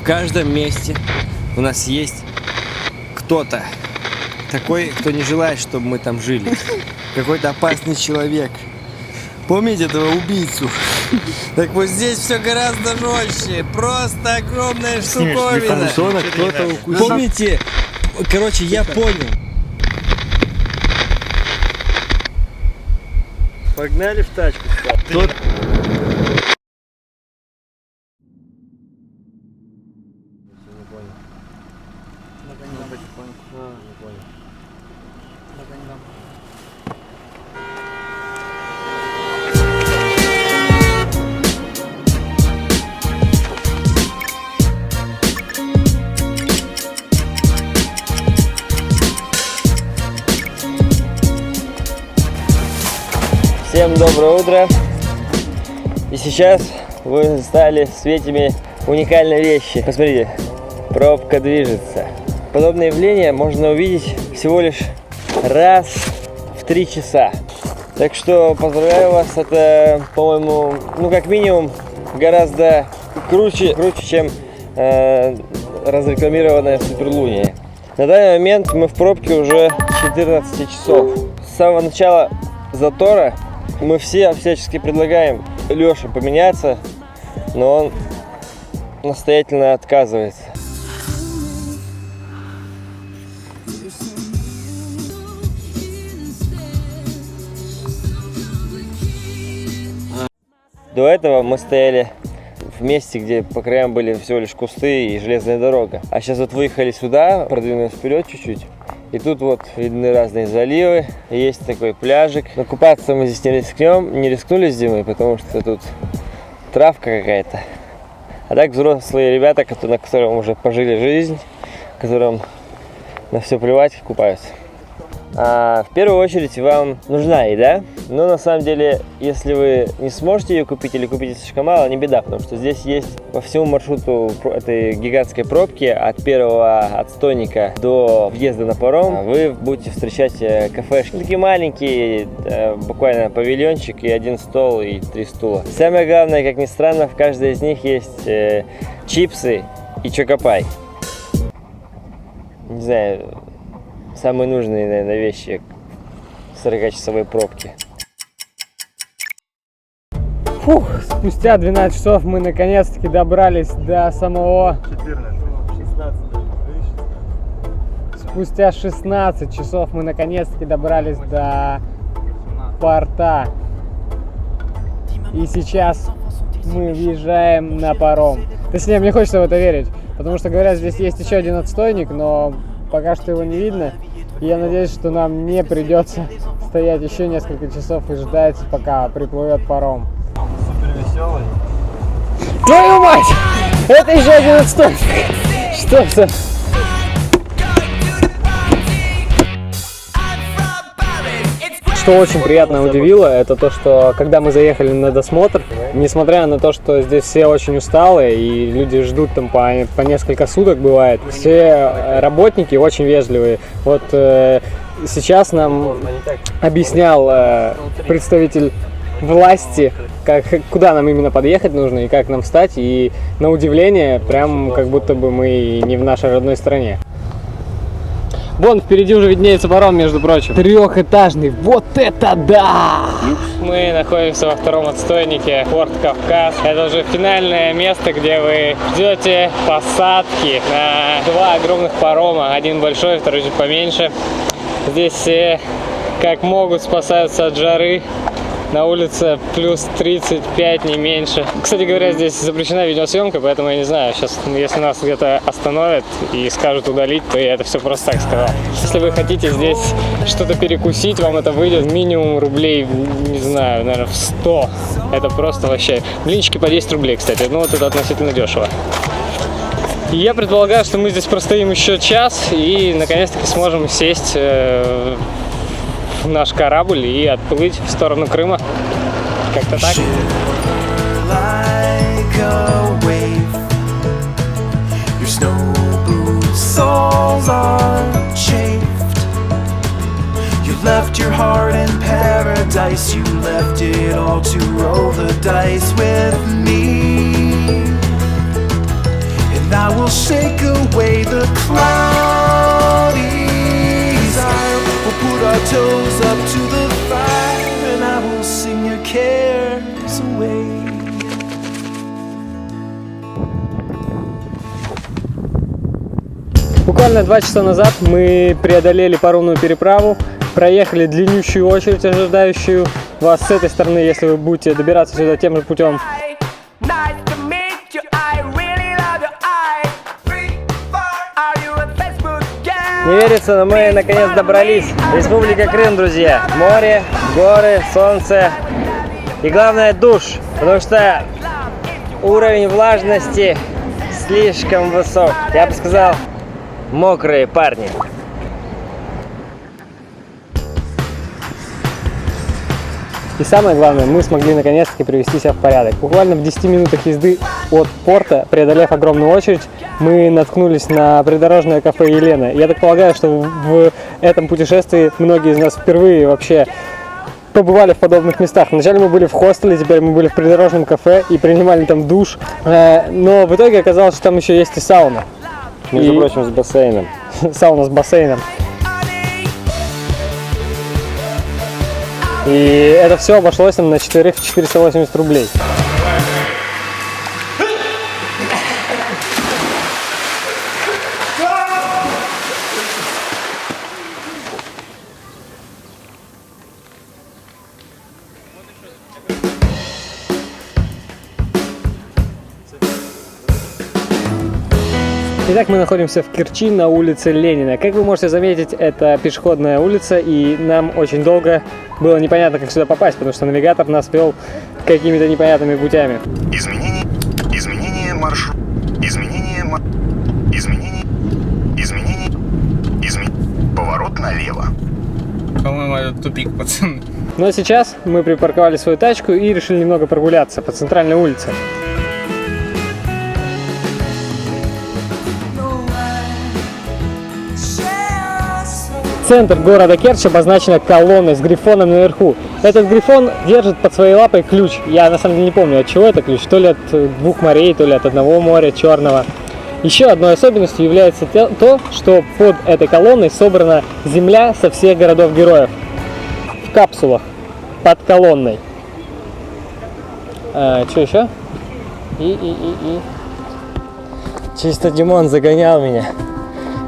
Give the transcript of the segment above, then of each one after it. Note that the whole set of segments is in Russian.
каждом месте у нас есть кто-то такой, кто не желает, чтобы мы там жили. Какой-то опасный человек. Помните этого убийцу? Так вот здесь все гораздо жестче. Просто огромная штуковина. Кто-то укусил. Помните? Короче, я понял. Погнали в тачку. Тот... Всем доброе утро! И сейчас вы стали свидетелями уникальной вещи. Посмотрите, пробка движется. Подобное явление можно увидеть всего лишь раз в 3 часа. Так что поздравляю вас, это, по-моему, ну как минимум гораздо круче, чем разрекламированная суперлуния. На данный момент мы в пробке уже 14 часов. С самого начала затора мы все всячески предлагаем Лёше поменяться, но он настоятельно отказывается. До этого мы стояли в месте, где по краям были всего лишь кусты и железная дорога. А сейчас вот выехали сюда, продвинулись вперед чуть-чуть. И тут вот видны разные заливы, есть такой пляжик. Но купаться мы здесь не рискнули с Димой, потому что тут травка какая-то. А так взрослые ребята, на которых уже пожили жизнь, которым на все плевать, купаются. В первую очередь вам нужна еда, но на самом деле, если вы не сможете ее купить или купите слишком мало, не беда, потому что здесь есть по всему маршруту этой гигантской пробки от первого отстойника до въезда на паром, вы будете встречать кафешки. Такие маленькие, буквально павильончик и 1 стол и 3 стула. Самое главное, как ни странно, в каждой из них есть чипсы и чокопай. Не знаю, самые нужные, наверное, вещи в 40-часовой пробке. Фух, спустя 12 часов мы наконец-таки добрались до самого... 16. Спустя 16 часов мы наконец-таки добрались до порта. И сейчас мы въезжаем на паром. Точнее, мне хочется в это верить, потому что, говорят, здесь есть еще один отстойник, но пока что его не видно. И я надеюсь, что нам не придется стоять еще несколько часов и ждать, пока приплывет паром. Супер веселый. Твою мать! Это еще один отстойник! Что это? Что очень приятно удивило, это то, что когда мы заехали на досмотр, несмотря на то, что здесь все очень усталые и люди ждут там по несколько суток бывает, все работники очень вежливые. Вот сейчас нам объяснял представитель власти, куда нам именно подъехать нужно и как нам встать, и на удивление, прям как будто бы мы не в нашей родной стране. Вон впереди уже виднеется паром, между прочим. 3-этажный. Вот это да! Мы находимся во втором отстойнике Порт Кавказ. Это уже финальное место, где вы ждете посадки на 2 огромных парома. Один большой, второй чуть поменьше. Здесь все как могут спасаются от жары. На улице плюс 35, не меньше. Кстати говоря, здесь запрещена видеосъемка, поэтому я не знаю, сейчас, если нас где-то остановят и скажут удалить, то я это все просто так сказал. Если вы хотите здесь что-то перекусить, вам это выйдет минимум рублей, не знаю, наверное, в 100. Это просто вообще... Блинчики по 10 рублей, кстати, ну вот это относительно дешево. И я предполагаю, что мы здесь простоим еще час и наконец-таки сможем сесть наш корабль и отплыть в сторону Крыма. Как-то так. Left your heart in paradise. You left it all to roll the dice with me. And and I will shake away the cloudy desire. We'll put our toes up to the fire, and I will sing your cares away. Буквально 2 часа назад мы преодолели паромную переправу, проехали длиннющую очередь, ожидающую вас с этой стороны, если вы будете добираться сюда тем же путем. Не верится, но мы наконец добрались. Республика Крым, друзья. Море, горы, солнце и главное душ, потому что уровень влажности слишком высок. Я бы сказал, мокрые парни. И самое главное, мы смогли наконец-таки привести себя в порядок. Буквально в 10 минутах езды от порта, преодолев огромную очередь, мы наткнулись на придорожное кафе «Елена». Я так полагаю, что в этом путешествии многие из нас впервые вообще побывали в подобных местах. Вначале мы были в хостеле, теперь мы были в придорожном кафе и принимали там душ. Но в итоге оказалось, что там еще есть и сауна. Между прочим, с бассейном. Сауна с бассейном. И это все обошлось нам на 480 рублей. Итак, мы находимся в Керчи на улице Ленина. Как вы можете заметить, это пешеходная улица, и нам очень долго было непонятно, как сюда попасть, потому что навигатор нас вел какими-то непонятными путями. Изменение маршрута. Поворот налево. По-моему, это тупик, пацаны. Но сейчас мы припарковали свою тачку и решили немного прогуляться по центральной улице. Центр города Керчь обозначена колонной с грифоном наверху. Этот грифон держит под своей лапой ключ. Я на самом деле не помню, от чего это ключ. То ли от двух морей, то ли от одного моря черного. Еще одной особенностью является то, что под этой колонной собрана земля со всех городов-героев. В капсулах. Под колонной. Что еще? Чисто Димон загонял меня.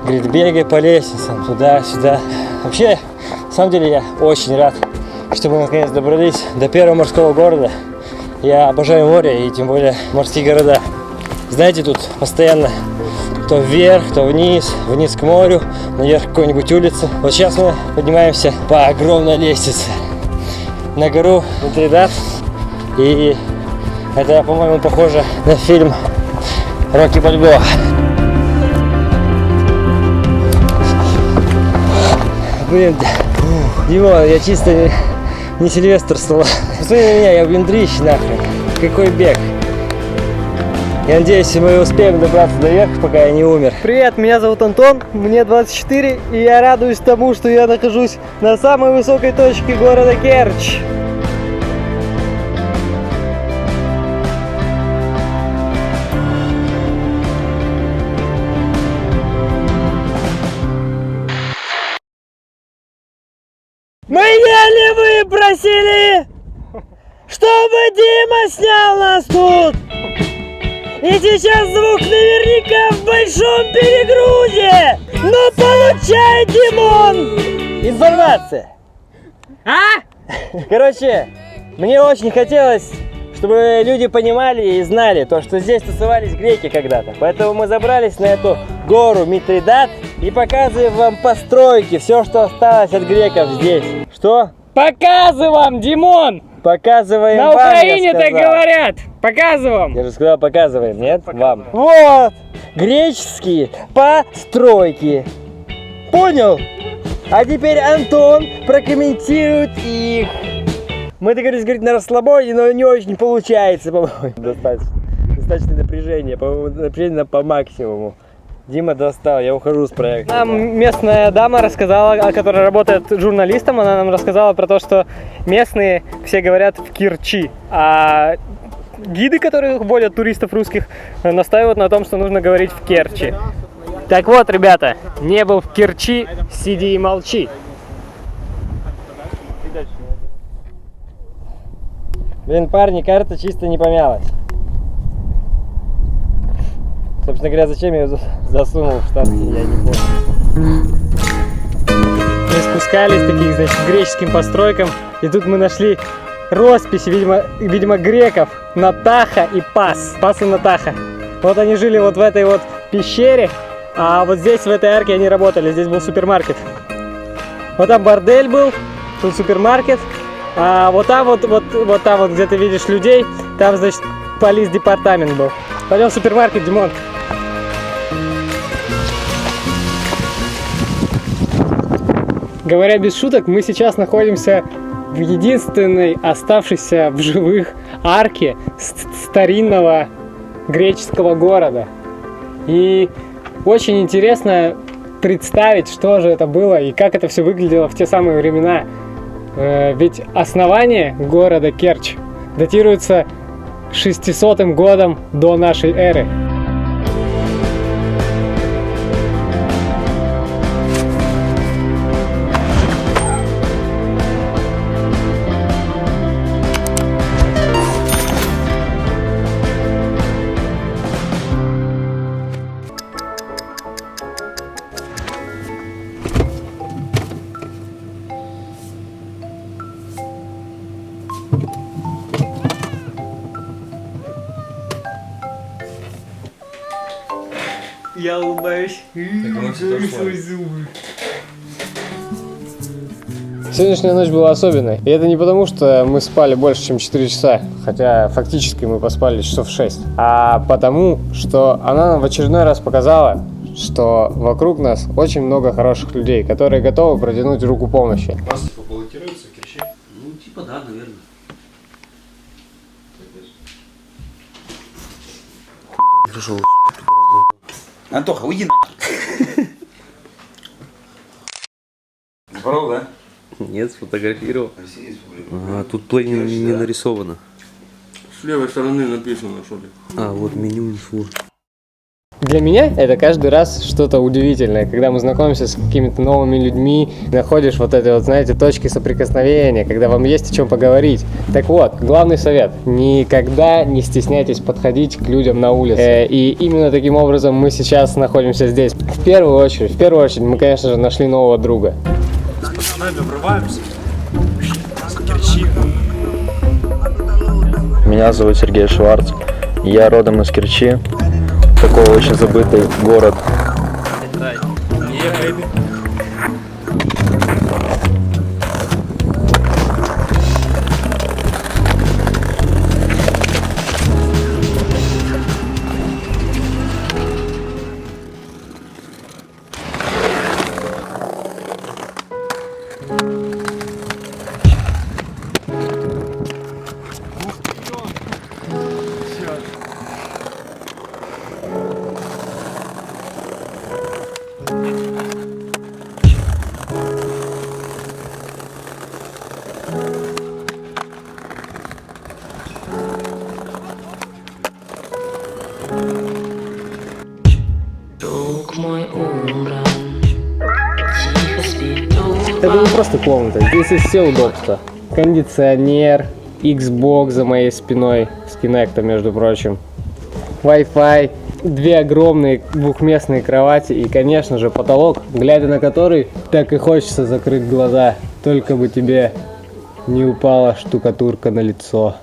Говорит, бегай по лестницам, туда-сюда. Вообще, на самом деле, я очень рад, что мы наконец добрались до первого морского города. Я обожаю море и тем более морские города. Знаете, тут постоянно то вверх, то вниз, вниз к морю, наверх к какой-нибудь улице. Вот сейчас мы поднимаемся по огромной лестнице на гору Митридат. И это, по-моему, похоже на фильм «Рокки Бальбоа». Блин, Дима, я чисто не Сильвестр Сталлоне. Посмотри на меня, я блин дрищ нахрен. Какой бег. Я надеюсь, мы успеем добраться наверх, пока я не умер. Привет, меня зовут Антон, мне 24, и я радуюсь тому, что я нахожусь на самой высокой точке города Керчь. Меня ли вы просили, чтобы Дима снял нас тут? И сейчас звук наверняка в большом перегрузе. Но получай, Димон! Информация! Короче, мне очень хотелось, чтобы люди понимали и знали то, что здесь тусовались греки когда-то. Поэтому мы забрались на эту гору Митридат и показываем вам постройки, все, что осталось от греков здесь. Что? Показываем, Димон! Показываем На вам, Украине я так сказал. говорят! Показываем! Я же сказал, показываем, нет? Вам. Вот! Греческие постройки. Понял? А теперь Антон прокомментирует их. Мы договорились говорить на расслабоне, но не очень получается, по-моему. Достаточно напряжение, по-моему, напряжение по максимуму. Дима достал, я ухожу с проекта. Нам местная дама рассказала, которая работает журналистом, она нам рассказала про то, что местные все говорят в Керчи, а гиды, которые водят туристов русских, настаивают на том, что нужно говорить в Керчи. Так вот, ребята, не был в Керчи, сиди и молчи. Блин, парни, карта чисто не помялась. Собственно говоря, зачем я ее засунул в штаны, я не понял. Мы спускались таких, значит, греческим постройкам, и тут мы нашли росписи, видимо, греков, Натаха и Пас. Пас и Натаха. Вот они жили вот в этой вот пещере, а вот здесь, в этой арке, они работали. Здесь был супермаркет. Вот там бордель был, тут супермаркет, а вот там вот там вот, где ты видишь людей, там, значит, полис-департамент был. Пойдем в супермаркет, Димон. Говоря без шуток, мы сейчас находимся в единственной оставшейся в живых арке старинного греческого города. И очень интересно представить, что же это было и как это все выглядело в те самые времена. Ведь основание города Керчь датируется 600 годом до нашей эры. Я улыбаюсь. Свои зубы. Сегодняшняя ночь была особенной. И это не потому, что мы спали больше, чем 4 часа, хотя фактически мы поспали часов 6, а потому, что она нам в очередной раз показала, что вокруг нас очень много хороших людей, которые готовы протянуть руку помощи. Вас типа баллотируются в Керчи? Ну, типа да, наверное. Пришел. Антоха, уйди на. Здорово, да? Нет, сфотографировал. А, тут плей не нарисовано. С левой стороны написано, что ли. А, вот меню инфо. Для меня это каждый раз что-то удивительное, когда мы знакомимся с какими-то новыми людьми, находишь вот эти вот, знаете, точки соприкосновения, когда вам есть о чем поговорить. Так вот, главный совет: никогда не стесняйтесь подходить к людям на улице. И именно таким образом мы сейчас находимся здесь. В первую очередь, мы, конечно же, нашли нового друга. С пацанами врываемся. С Керчи. Меня зовут Сергей Шварц. Я родом из Керчи. Такой очень забытый город. Это не просто комната, здесь есть все удобства. Кондиционер, Xbox за моей спиной, с Kinect, между прочим, Wi-Fi, 2 огромные двухместные кровати и, конечно же, потолок, глядя на который так и хочется закрыть глаза, только бы тебе не упала штукатурка на лицо.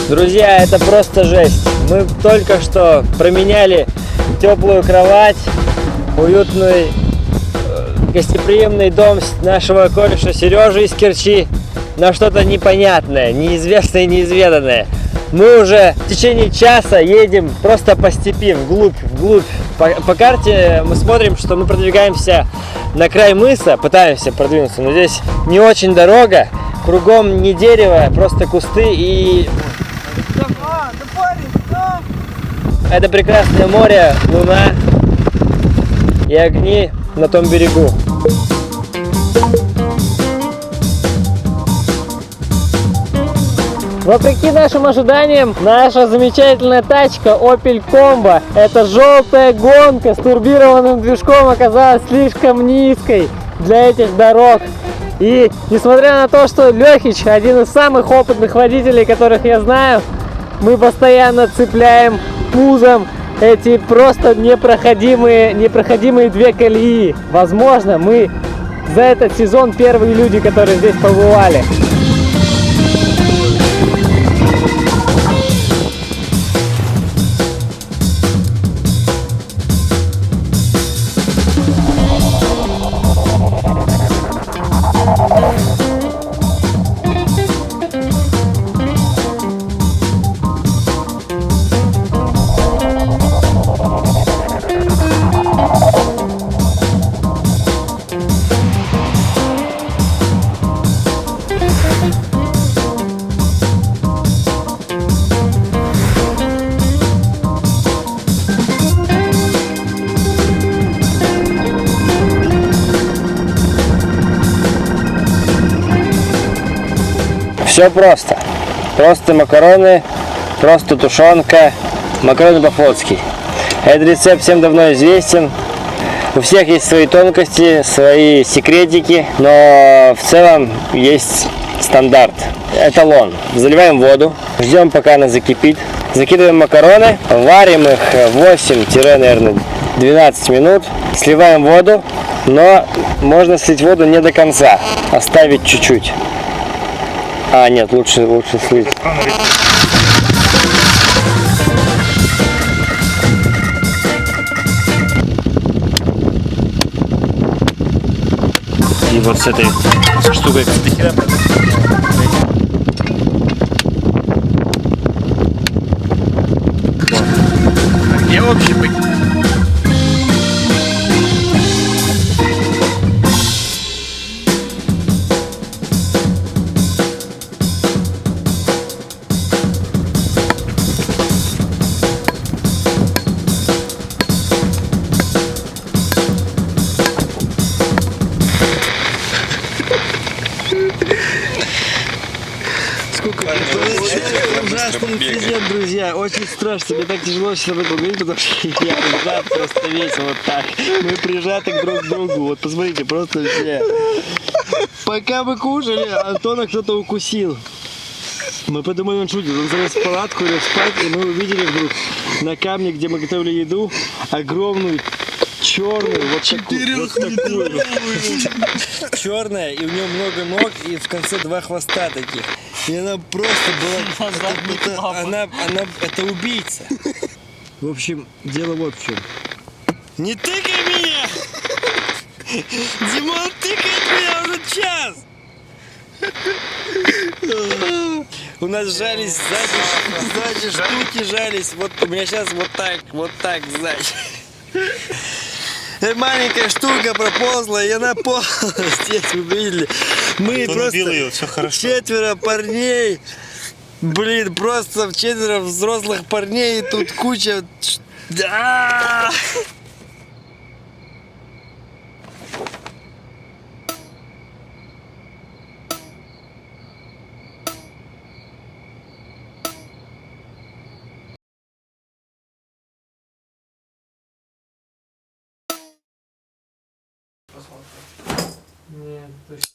Друзья, это просто жесть. Мы только что променяли теплую кровать, уютный, гостеприимный дом нашего кореша Сережи из Керчи на что-то непонятное, неизвестное и неизведанное. Мы уже в течение часа едем просто по степи, вглубь. По карте мы смотрим, что мы продвигаемся на край мыса, пытаемся продвинуться, но здесь не очень дорога, кругом не дерево, просто кусты и... Это прекрасное море, луна и огни на том берегу. Вопреки нашим ожиданиям, наша замечательная тачка Opel Combo, эта желтая гонка с турбированным движком, оказалась слишком низкой для этих дорог. И несмотря на то, что Лехич один из самых опытных водителей, которых я знаю, мы постоянно цепляем пузом эти просто непроходимые две колеи. Возможно, мы за этот сезон первые люди, которые здесь побывали. Все просто. Просто макароны, просто тушенка, макароны по-флотски. Этот рецепт всем давно известен. У всех есть свои тонкости, свои секретики, но в целом есть стандарт. Эталон. Заливаем воду, ждем, пока она закипит. Закидываем макароны, варим их 8-12 минут. Сливаем воду, но можно слить воду не до конца, оставить чуть-чуть. А, нет, лучше слить. И вот с этой штукой Где вообще быть? Ужасный инцидент, друзья. Очень страшно. Мне так тяжело сейчас об этом говорить, потому что я прижат просто весь вот так. Мы прижаты друг к другу. Вот посмотрите, просто все. Пока мы кушали, Антона кто-то укусил. Мы подумали, он шутит. Он залез в палатку, лег спать, и мы увидели вдруг на камне, где мы готовили еду, огромную черную, вот такую. Черная, и у нее много ног, и в конце два хвоста таких. И она просто была... Это убийца. В общем, дело вот в чем. Не тыкай меня! Димон тыкает меня уже час! У нас жались сзади штуки жались. Вот у меня сейчас вот так сзади. Маленькая штука проползла, и она ползла здесь, вы видели. Мы просто ее, все хорошо. 4 парней, блин, просто 4 взрослых парней, и тут куча... Да! Нет, точно.